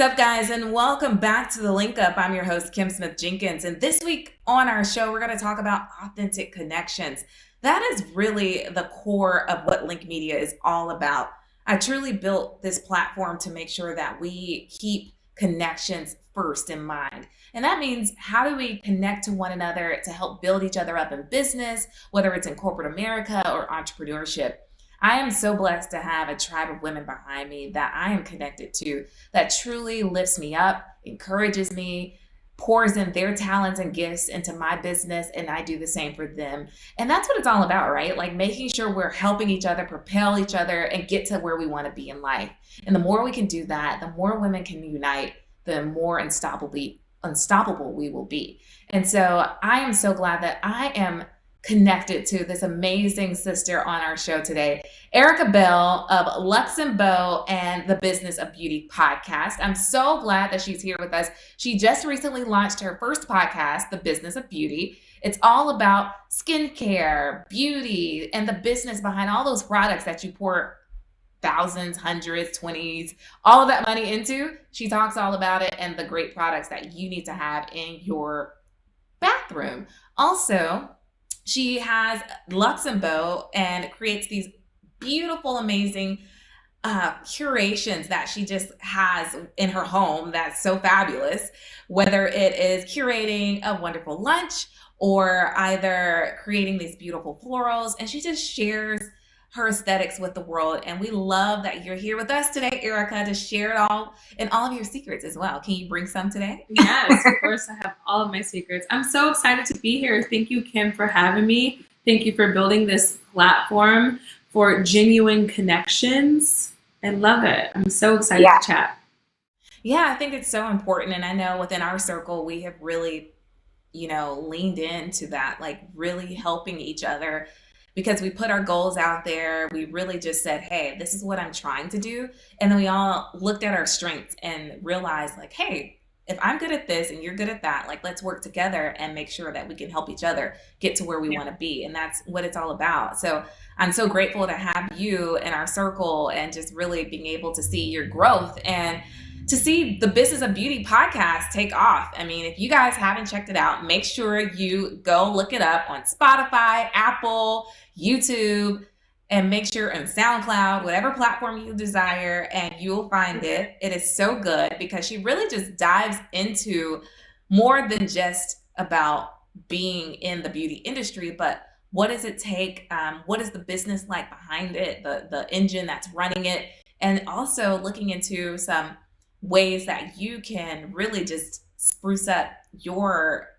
up, guys, and welcome back to the Link Up. I'm your host, Kim Smith Jenkins, and this week on our show, we're going to talk about authentic connections. That is really the core of what Link Media is all about. I truly built this platform to make sure that we keep connections first in mind. And that means, how do we connect to one another to help build each other up in business, whether it's in corporate America or entrepreneurship? I am so blessed to have a tribe of women behind me that I am connected to, that truly lifts me up, encourages me, pours in their talents and gifts into my business, and I do the same for them. And that's what it's all about, right? Like making sure we're helping each other, propel each other, and get to where we want to be in life. And the more we can do that, the more women can unite, the more unstoppable we will be. And so I am so glad that I am connected to this amazing sister on our show today, Erica Bell of Lux and Bow and the Business of Beauty podcast. I'm so glad that she's here with us. She just recently launched her first podcast, The Business of Beauty. It's all about skincare, beauty, and the business behind all those products that you pour thousands, hundreds, 20s, all of that money into. She talks all about it and the great products that you need to have in your bathroom. Also, she has Lux and Bow and creates these beautiful, amazing curations that she just has in her home that's so fabulous, whether it is curating a wonderful lunch or either creating these beautiful florals. And she just shares her aesthetics with the world. And we love that you're here with us today, Erica, to share it all and all of your secrets as well. Can you bring some today? Yes, of course. I have all of my secrets. I'm so excited to be here. Thank you, Kim, for having me. Thank you for building this platform for genuine connections. I love it. I'm so excited to chat. Yeah, I think it's so important. And I know within our circle, we have really, leaned into that, like really helping each other, because we put our goals out there. We really just said, hey, this is what I'm trying to do. And then we all looked at our strengths and realized, like, hey, if I'm good at this and you're good at that, like, let's work together and make sure that we can help each other get to where we want to be. And that's what it's all about. So I'm so grateful to have you in our circle and just really being able to see your growth and to see the Business of Beauty podcast take off. I mean, if you guys haven't checked it out, make sure you go look it up on Spotify, Apple, YouTube, and make sure on SoundCloud, whatever platform you desire, and you'll find it. It is so good because she really just dives into more than just about being in the beauty industry, but what does it take? What is the business like behind it, the engine that's running it, and also looking into some ways that you can really just spruce up your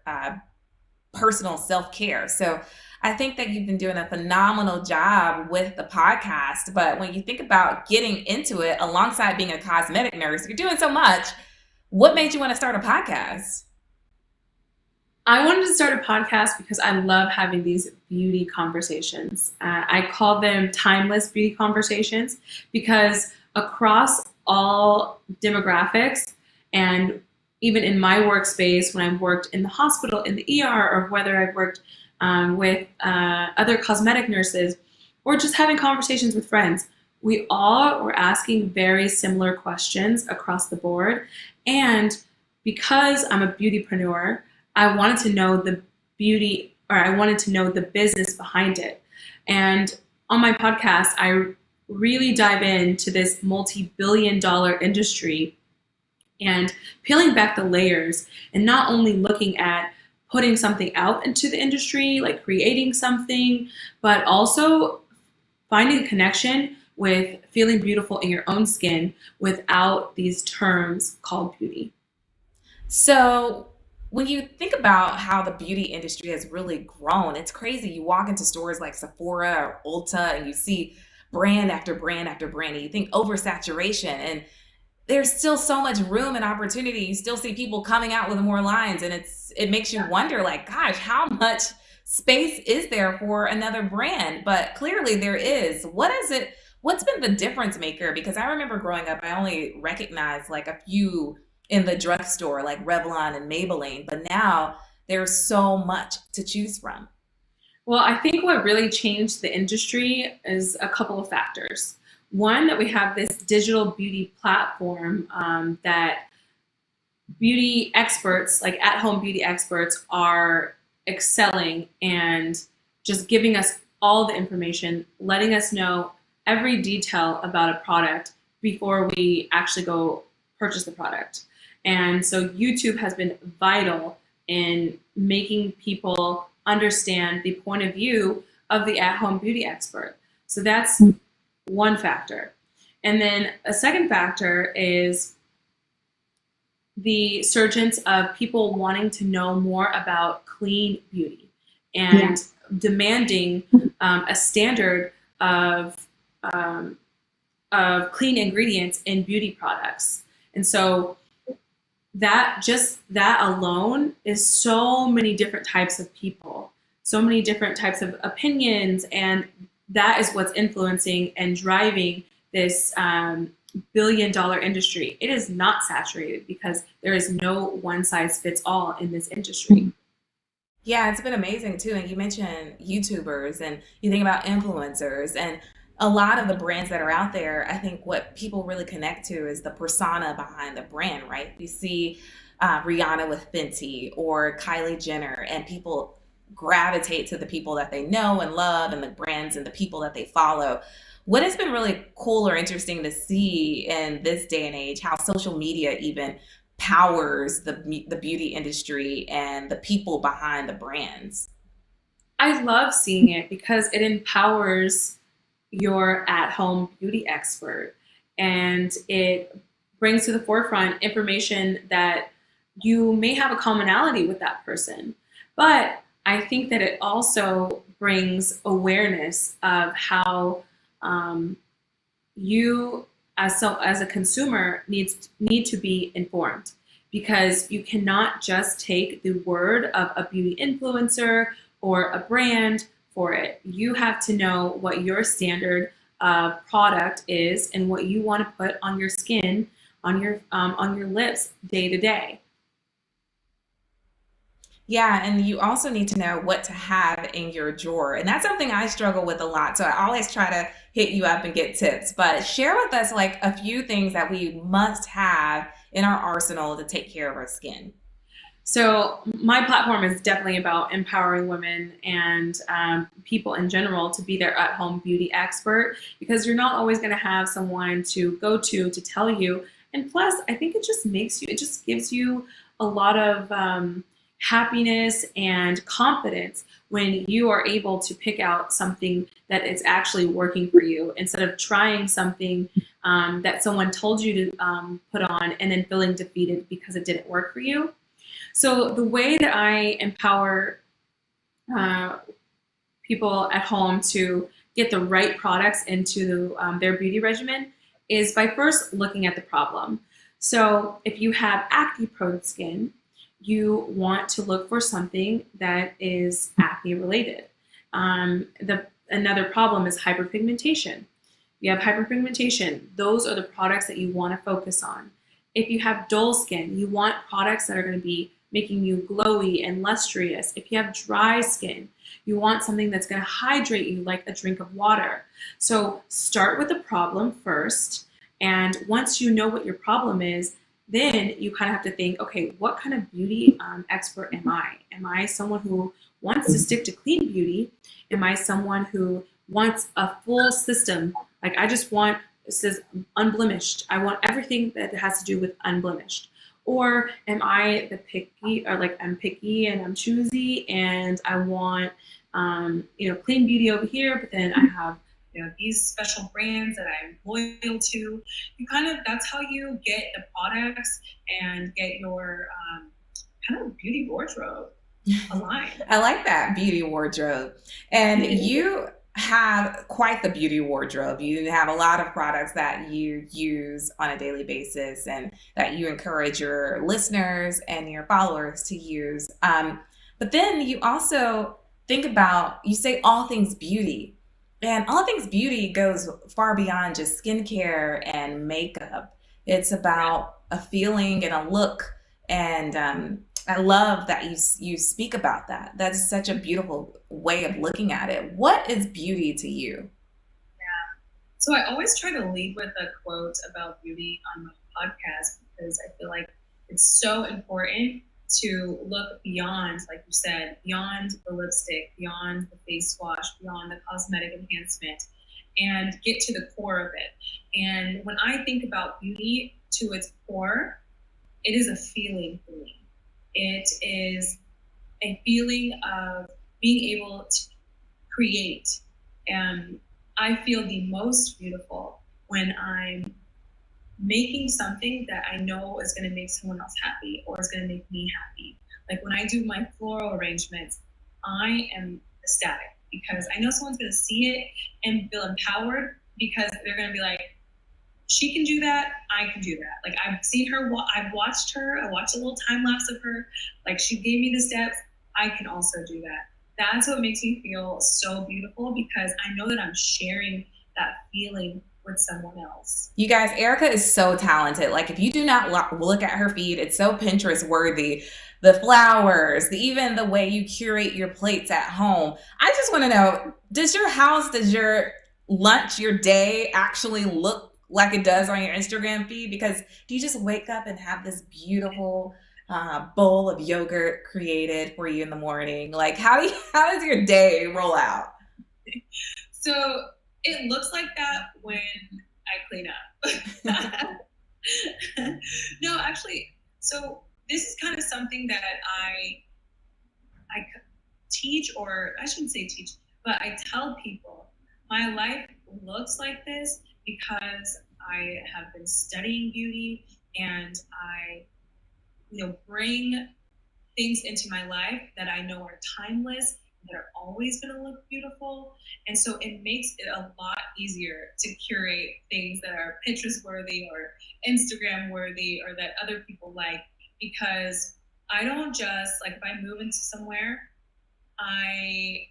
personal self-care. So I think that you've been doing a phenomenal job with the podcast, but when you think about getting into it alongside being a cosmetic nurse, you're doing so much. What made you want to start a podcast? I wanted to start a podcast because I love having these beauty conversations. I call them timeless beauty conversations because across all demographics, and even in my workspace, when I've worked in the hospital, in the ER, or whether I've worked with other cosmetic nurses, or just having conversations with friends, we all were asking very similar questions across the board. And because I'm a beautypreneur, I wanted to know the beauty, or I wanted to know the business behind it. And on my podcast, I really dive into this multi-billion-dollar industry and peeling back the layers, and not only looking at putting something out into the industry, like creating something, but also finding a connection with feeling beautiful in your own skin without these terms called beauty. So when you think about how the beauty industry has really grown, it's crazy. You walk into stores like Sephora or Ulta and you see brand after brand after brand, and you think oversaturation, and there's still so much room and opportunity. You still see people coming out with more lines, and it makes you wonder, like, gosh, how much space is there for another brand? But clearly there is. What's been the difference maker? Because I remember growing up, I only recognized like a few in the drugstore, like Revlon and Maybelline, but now there's so much to choose from. Well, I think what really changed the industry is a couple of factors. One, that we have this digital beauty platform that beauty experts, like at-home beauty experts, are excelling and just giving us all the information, letting us know every detail about a product before we actually go purchase the product. And so YouTube has been vital in making people understand the point of view of the at-home beauty expert. So that's one factor. And then a second factor is the surgence of people wanting to know more about clean beauty and demanding a standard um, of clean ingredients in beauty products. And so that alone is so many different types of people, so many different types of opinions, and that is what's influencing and driving this billion-dollar industry. It is not saturated because there is no one size fits all in this industry. Yeah, it's been amazing too. And you mentioned YouTubers and you think about influencers and a lot of the brands that are out there. I think what people really connect to is the persona behind the brand, right? We see Rihanna with Fenty or Kylie Jenner, and people gravitate to the people that they know and love and the brands and the people that they follow. What has been really cool or interesting to see in this day and age, how social media even powers the beauty industry and the people behind the brands. I love seeing it because it empowers your at home beauty expert and it brings to the forefront information that you may have a commonality with that person. But I think that it also brings awareness of how um, you as a consumer need to be informed because you cannot just take the word of a beauty influencer or a brand for it. You have to know what your standard product is and what you want to put on your skin, on your lips day to day. Yeah, and you also need to know what to have in your drawer. And that's something I struggle with a lot. So I always try to hit you up and get tips. But share with us like a few things that we must have in our arsenal to take care of our skin. So my platform is definitely about empowering women and people in general to be their at-home beauty expert because you're not always going to have someone to go to tell you. And plus, I think it just gives you a lot of happiness and confidence when you are able to pick out something that is actually working for you instead of trying something that someone told you to put on and then feeling defeated because it didn't work for you. So the way that I empower uh, people at home to get the right products into their beauty regimen is by first looking at the problem. So if you have acne-prone skin, you want to look for something that is acne related. Another problem is hyperpigmentation. You have hyperpigmentation, those are the products that you want to focus on. If you have dull skin, you want products that are going to be making you glowy and lustrous. If you have dry skin, you want something that's going to hydrate you like a drink of water. So start with the problem first. And once you know what your problem is, then you kind of have to think, okay, what kind of beauty expert am I? Am I someone who wants to stick to clean beauty? Am I someone who wants a full system? Like I just want, it says unblemished. I want everything that has to do with unblemished. Or am I the picky, or like I'm picky and I'm choosy and I want, clean beauty over here, but then I have, these special brands that I'm loyal to. You kind of, that's how you get the products and get your kind of beauty wardrobe aligned. I like that beauty wardrobe. And you have quite the beauty wardrobe. You have a lot of products that you use on a daily basis and that you encourage your listeners and your followers to use. But then you also think about, you say all things beauty. And all things beauty goes far beyond just skincare and makeup. It's about a feeling and a look. And I love that you speak about that. That's such a beautiful way of looking at it. What is beauty to you? So I always try to lead with a quote about beauty on my podcast because I feel like It's so important to look beyond, like you said, beyond the lipstick, beyond the face wash, beyond the cosmetic enhancement, and get to the core of it. And when I think about beauty to its core, it is a feeling for me. It is a feeling of being able to create. And I feel the most beautiful when I'm making something that I know is going to make someone else happy or is going to make me happy. Like when I do my floral arrangements, I am ecstatic because I know someone's going to see it and feel empowered because they're going to be like, she can do that, I can do that. Like I've seen her, I've watched her, I watched a little time lapse of her. Like she gave me the steps, I can also do that. That's what makes me feel so beautiful because I know that I'm sharing that feeling with someone else. You guys, Erica is so talented. Like, if you do not look at her feed, it's so Pinterest worthy. The flowers, even the way you curate your plates at home. I just want to know, does your house, does your lunch, your day actually look like it does on your Instagram feed? Because do you just wake up and have this beautiful bowl of yogurt created for you in the morning? Like, how does your day roll out? So it looks like that when I clean up. No, actually, so this is kind of something that I teach, or I shouldn't say teach, but I tell people my life looks like this because I have been studying beauty and I, bring things into my life that I know are timeless, that are always going to look beautiful. And so it makes it a lot easier to curate things that are Pinterest worthy or Instagram worthy or that other people like, because I don't just like if I move into somewhere, I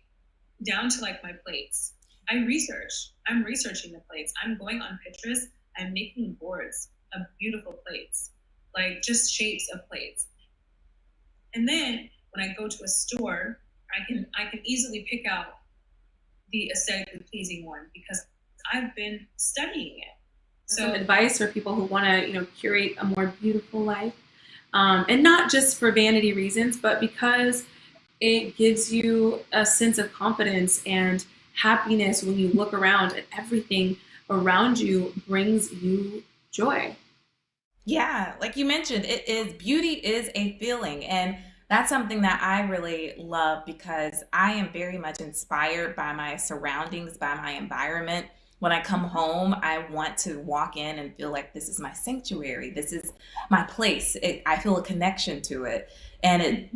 down to like my plates. I'm researching the plates. I'm going on Pinterest. I'm making boards of beautiful plates, like just shapes of plates. And then when I go to a store, I can easily pick out the aesthetically pleasing one because I've been studying it. So some advice for people who want to, curate a more beautiful life, and not just for vanity reasons, but because it gives you a sense of confidence and happiness when you look around and everything around you brings you joy. Yeah, like you mentioned, beauty is a feeling. And that's something that I really love because I am very much inspired by my surroundings, by my environment. When I come home, I want to walk in and feel like this is my sanctuary. This is my place. I feel a connection to it. And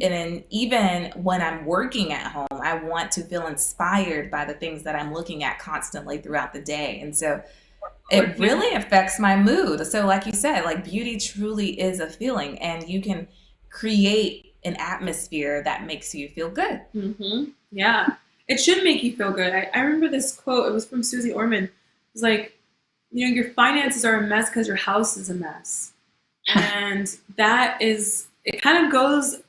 even when I'm working at home, I want to feel inspired by the things that I'm looking at constantly throughout the day. And so it really affects my mood. So, like you said, like beauty truly is a feeling, and you can create an atmosphere that makes you feel good. Yeah, it should make you feel good. I remember this quote. It was from Susie Orman. It was like, your finances are a mess because your house is a mess, and that is it. Kind of goes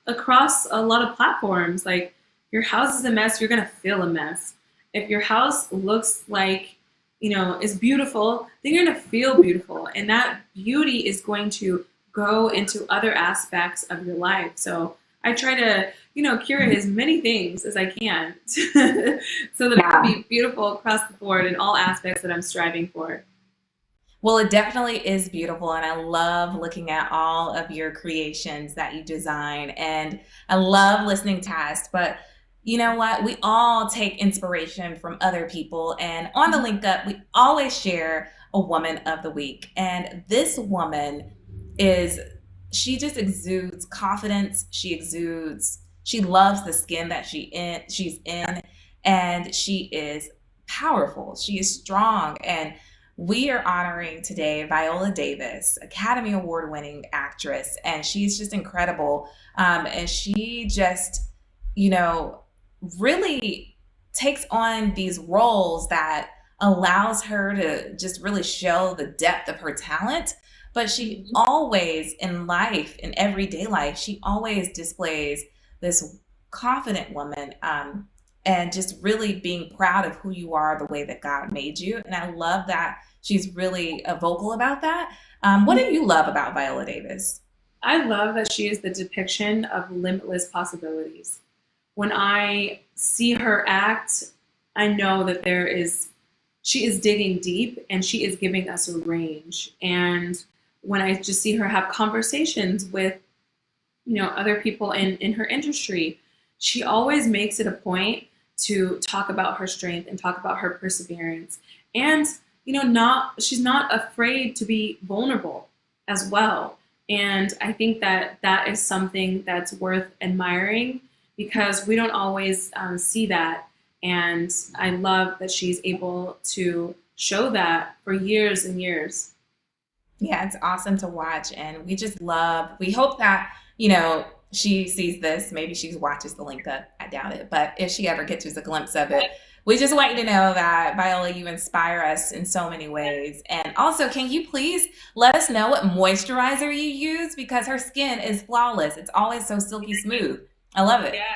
across a lot of platforms. Like your house is a mess, you're gonna feel a mess. If your house looks like, is beautiful, then you're gonna feel beautiful. And that beauty is going to go into other aspects of your life. So I try to, curate as many things as I can so that it can be beautiful across the board in all aspects that I'm striving for. Well, it definitely is beautiful, and I love looking at all of your creations that you design, and I love listening to cast. But you know what? We all take inspiration from other people, and on the link up, we always share a woman of the week. And this woman is, she just exudes confidence. She loves the skin that she's in, and she is powerful. She is strong, and we are honoring today Viola Davis, Academy Award winning actress, and she's just incredible. And she just, you know, really takes on these roles that allows her to just really show the depth of her talent. But she always, in life, in everyday life, she always displays this confident woman, and just really being proud of who you are, the way that God made you. And I love that she's really vocal about that. What do you love about Viola Davis? I love that she is the depiction of limitless possibilities. When I see her act, I know that she is digging deep and she is giving us a range. And when I just see her have conversations with, other people in her industry, she always makes it a point to talk about her strength and talk about her perseverance. And, she's not afraid to be vulnerable as well. And I think that that is something that's worth admiring because we don't always see that. And I love that she's able to show that for years and years. Yeah, it's awesome to watch. And we hope that, she sees this. Maybe she watches the link up. I doubt it. But if she ever gets a glimpse of it, we just want you to know that, Viola, you inspire us in so many ways. And also, can you please let us know what moisturizer you use? Because her skin is flawless. It's always so silky smooth. I love it. Yeah,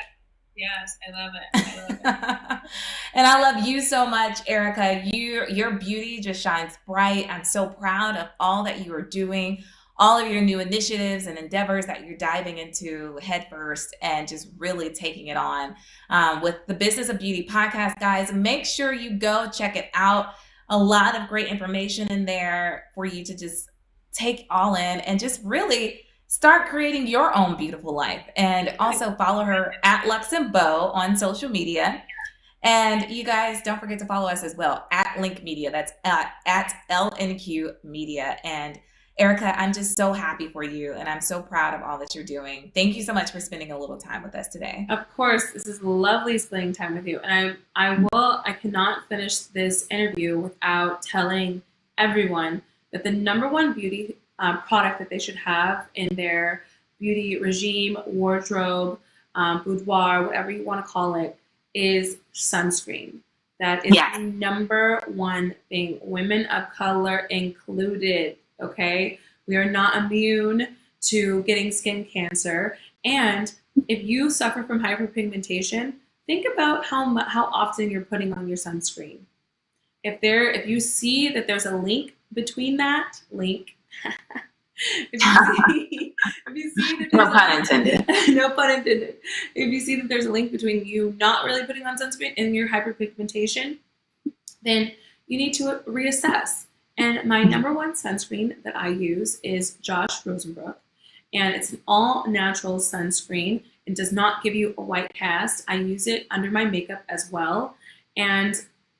yes, I love it. I love it. And I love you so much, Erica. Your beauty just shines bright. I'm so proud of all that you are doing, all of your new initiatives and endeavors that you're diving into headfirst and just really taking it on with the Business of Beauty podcast, guys. Make sure you go check it out. A lot of great information in there for you to just take all in and just really start creating your own beautiful life. And also follow her at Lux and Bow on social media. And you guys don't forget to follow us as well at Link Media. That's at LNQ Media. And Erica, I'm just so happy for you and I'm so proud of all that you're doing. Thank you so much for spending a little time with us today. Of course, this is lovely spending time with you. And I cannot finish this interview without telling everyone that the number one beauty product that they should have in their beauty regime, wardrobe, boudoir, whatever you want to call it, is sunscreen. That is the number one thing, women of color included, okay? We are not immune to getting skin cancer. And if you suffer from hyperpigmentation, think about how often you're putting on your sunscreen. If you see that there's a link between that, if you see that No pun intended. no pun intended. If you see that there's a link between you not really putting on sunscreen and your hyperpigmentation, then you need to reassess. And my number one sunscreen that I use is Josh Rosenbrook, and it's an all natural sunscreen. It does not give you a white cast. I use it under my makeup as well. And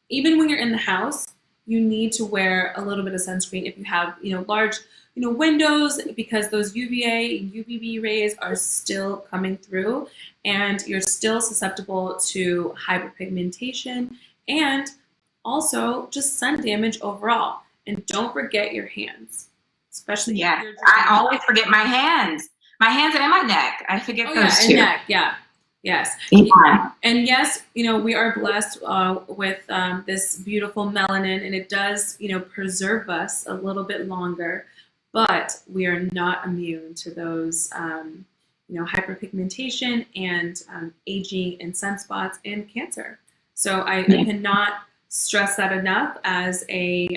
even when you're in the house, you need to wear a little bit of sunscreen if you have, large, windows, because those UVA and UVB rays are still coming through and you're still susceptible to hyperpigmentation and also just sun damage overall. And don't forget your hands, especially. Yeah, I always forget my hands and my neck. I forget those two. And neck, yeah. Yes. Yeah. And yes, we are blessed with this beautiful melanin, and it does, preserve us a little bit longer, but we are not immune to those, hyperpigmentation and aging and sunspots and cancer. So I cannot stress that enough as a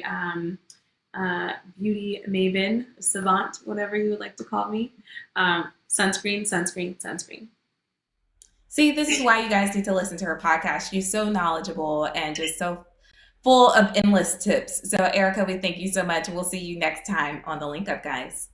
beauty maven, savant, whatever you would like to call me. Sunscreen, sunscreen, sunscreen. See, this is why you guys need to listen to her podcast. She's so knowledgeable and just so full of endless tips. So, Erica, we thank you so much. We'll see you next time on the Link Up, guys.